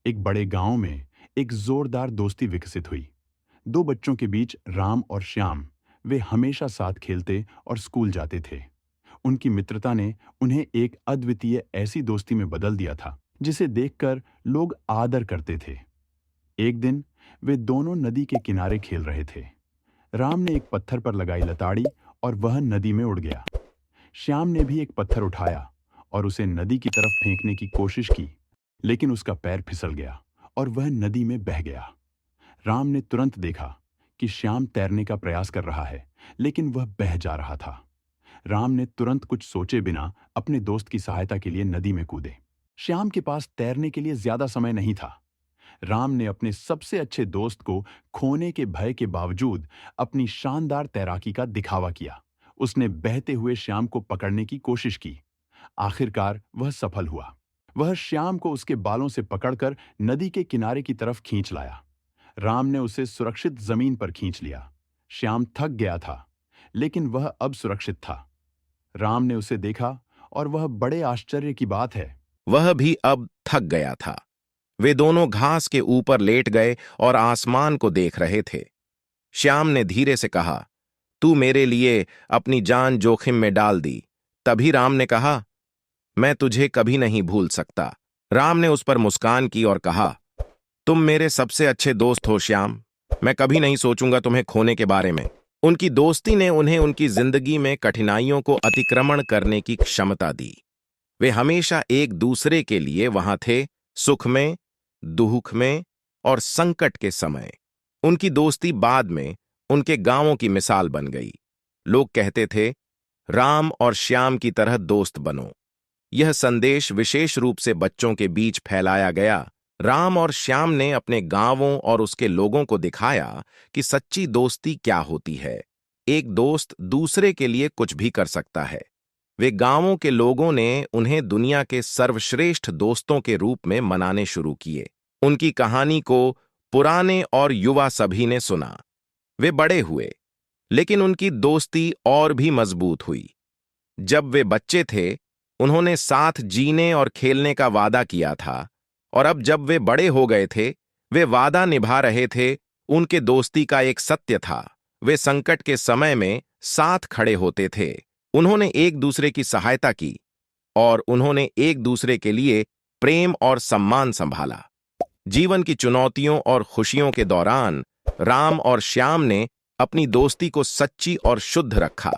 एक बड़े गांव में एक जोरदार दोस्ती विकसित हुई। दो बच्चों के बीच राम और श्याम। वे हमेशा साथ खेलते और स्कूल जाते थे। उनकी मित्रता ने उन्हें एक अद्वितीय ऐसी दोस्ती में बदल दिया था जिसे देखकर लोग आदर करते थे। एक दिन वे दोनों नदी के किनारे खेल रहे थे। राम ने एक पत्थर पर लगाई लताड़ी और वह नदी में उड़ गया। श्याम ने भी एक पत्थर उठाया और उसे नदी की तरफ फेंकने की कोशिश की, लेकिन उसका पैर फिसल गया और वह नदी में बह गया। राम ने तुरंत देखा कि श्याम तैरने का प्रयास कर रहा है, लेकिन वह बह जा रहा था। राम ने तुरंत कुछ सोचे बिना अपने दोस्त की सहायता के लिए नदी में कूदे। श्याम के पास तैरने के लिए ज्यादा समय नहीं था। राम ने अपने सबसे अच्छे दोस्त को खोने के भय के बावजूद अपनी शानदार तैराकी का दिखावा किया। उसने बहते हुए श्याम को पकड़ने की कोशिश की। आखिरकार वह सफल हुआ। वह श्याम को उसके बालों से पकड़कर नदी के किनारे की तरफ खींच लाया। राम ने उसे सुरक्षित जमीन पर खींच लिया। श्याम थक गया था, लेकिन वह अब सुरक्षित था। राम ने उसे देखा और वह बड़े आश्चर्य की बात है, वह भी अब थक गया था। वे दोनों घास के ऊपर लेट गए और आसमान को देख रहे थे। श्याम ने धीरे से कहा, तू मेरे लिए अपनी जान जोखिम में डाल दी। तभी राम ने कहा, मैं तुझे कभी नहीं भूल सकता। राम ने उस पर मुस्कान की और कहा, तुम मेरे सबसे अच्छे दोस्त हो श्याम। मैं कभी नहीं सोचूंगा तुम्हें खोने के बारे में। उनकी दोस्ती ने उन्हें उनकी जिंदगी में कठिनाइयों को अतिक्रमण करने की क्षमता दी। वे हमेशा एक दूसरे के लिए वहां थे, सुख में, दुख में और संकट के समय। उनकी दोस्ती बाद में उनके गांवों की मिसाल बन गई। लोग कहते थे, राम और श्याम की तरह दोस्त बनो। यह संदेश विशेष रूप से बच्चों के बीच फैलाया गया। राम और श्याम ने अपने गांवों और उसके लोगों को दिखाया कि सच्ची दोस्ती क्या होती है। एक दोस्त दूसरे के लिए कुछ भी कर सकता है। वे गांवों के लोगों ने उन्हें दुनिया के सर्वश्रेष्ठ दोस्तों के रूप में मनाने शुरू किए। उनकी कहानी को पुराने और युवा सभी ने सुना। वे बड़े हुए, लेकिन उनकी दोस्ती और भी मजबूत हुई। जब वे बच्चे थे, उन्होंने साथ जीने और खेलने का वादा किया था, और अब जब वे बड़े हो गए थे, वे वादा निभा रहे थे। उनके दोस्ती का एक सत्य था, वे संकट के समय में साथ खड़े होते थे। उन्होंने एक दूसरे की सहायता की और उन्होंने एक दूसरे के लिए प्रेम और सम्मान संभाला। जीवन की चुनौतियों और खुशियों के दौरान राम और श्याम ने अपनी दोस्ती को सच्ची और शुद्ध रखा।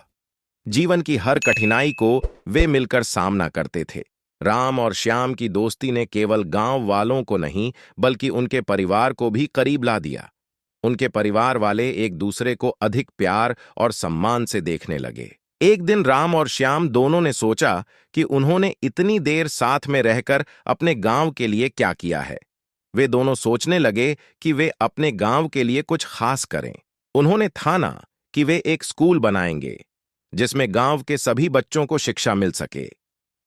जीवन की हर कठिनाई को वे मिलकर सामना करते थे। राम और श्याम की दोस्ती ने केवल गांव वालों को नहीं, बल्कि उनके परिवार को भी करीब ला दिया। उनके परिवार वाले एक दूसरे को अधिक प्यार और सम्मान से देखने लगे। एक दिन राम और श्याम दोनों ने सोचा कि उन्होंने इतनी देर साथ में रहकर अपने गांव के लिए क्या किया है। वे दोनों सोचने लगे कि वे अपने गांव के लिए कुछ खास करें। उन्होंने ठाना कि वे एक स्कूल बनाएंगे जिसमें गांव के सभी बच्चों को शिक्षा मिल सके।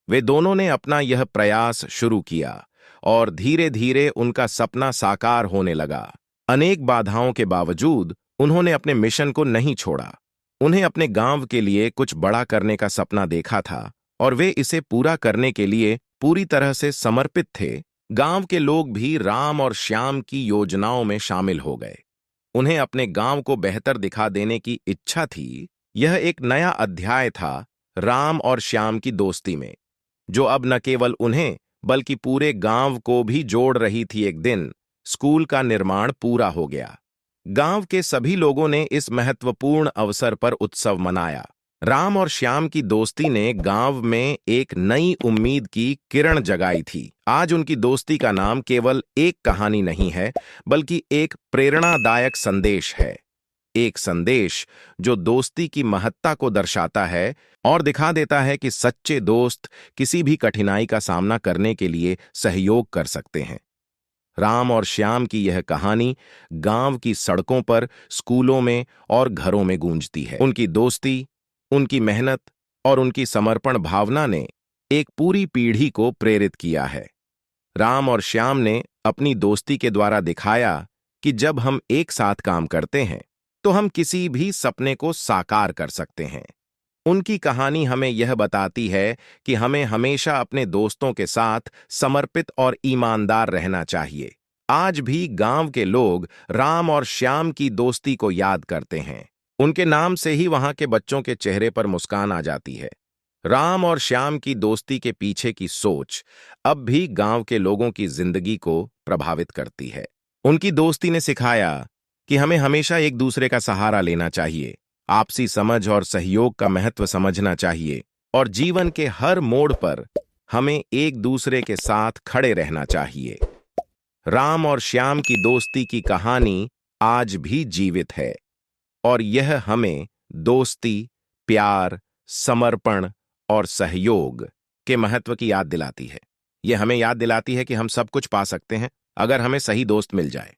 वे दोनों ने अपना यह प्रयास शुरू किया और धीरे धीरे उनका सपना साकार होने लगा। अनेक बाधाओं के बावजूद उन्होंने अपने मिशन को नहीं छोड़ा। उन्हें अपने गांव के लिए कुछ बड़ा करने का सपना देखा था और वे इसे पूरा करने के लिए पूरी तरह से समर्पित थे। गांव के लोग भी राम और श्याम की योजनाओं में शामिल हो गए। उन्हें अपने गांव को बेहतर दिखा देने की इच्छा थी। यह एक नया अध्याय था राम और श्याम की दोस्ती में, जो अब न केवल उन्हें बल्कि पूरे गांव को भी जोड़ रही थी। एक दिन स्कूल का निर्माण पूरा हो गया। गांव के सभी लोगों ने इस महत्वपूर्ण अवसर पर उत्सव मनाया। राम और श्याम की दोस्ती ने गांव में एक नई उम्मीद की किरण जगाई थी। आज उनकी दोस्ती का नाम केवल एक कहानी नहीं है, बल्कि एक प्रेरणादायक संदेश है। एक संदेश जो दोस्ती की महत्ता को दर्शाता है और दिखा देता है कि सच्चे दोस्त किसी भी कठिनाई का सामना करने के लिए सहयोग कर सकते हैं। राम और श्याम की यह कहानी गांव की सड़कों पर, स्कूलों में और घरों में गूंजती है। उनकी दोस्ती, उनकी मेहनत और उनकी समर्पण भावना ने एक पूरी पीढ़ी को प्रेरित किया है। राम और श्याम ने अपनी दोस्ती के द्वारा दिखाया कि जब हम एक साथ काम करते हैं तो हम किसी भी सपने को साकार कर सकते हैं। उनकी कहानी हमें यह बताती है कि हमें हमेशा अपने दोस्तों के साथ समर्पित और ईमानदार रहना चाहिए। आज भी गांव के लोग राम और श्याम की दोस्ती को याद करते हैं। उनके नाम से ही वहां के बच्चों के चेहरे पर मुस्कान आ जाती है। राम और श्याम की दोस्ती के पीछे की सोच अब भी गांव के लोगों की जिंदगी को प्रभावित करती है। उनकी दोस्ती ने सिखाया कि हमें हमेशा एक दूसरे का सहारा लेना चाहिए, आपसी समझ और सहयोग का महत्व समझना चाहिए और जीवन के हर मोड़ पर हमें एक दूसरे के साथ खड़े रहना चाहिए। राम और श्याम की दोस्ती की कहानी आज भी जीवित है और यह हमें दोस्ती, प्यार, समर्पण और सहयोग के महत्व की याद दिलाती है। यह हमें याद दिलाती है कि हम सब कुछ पा सकते हैं अगर हमें सही दोस्त मिल जाए।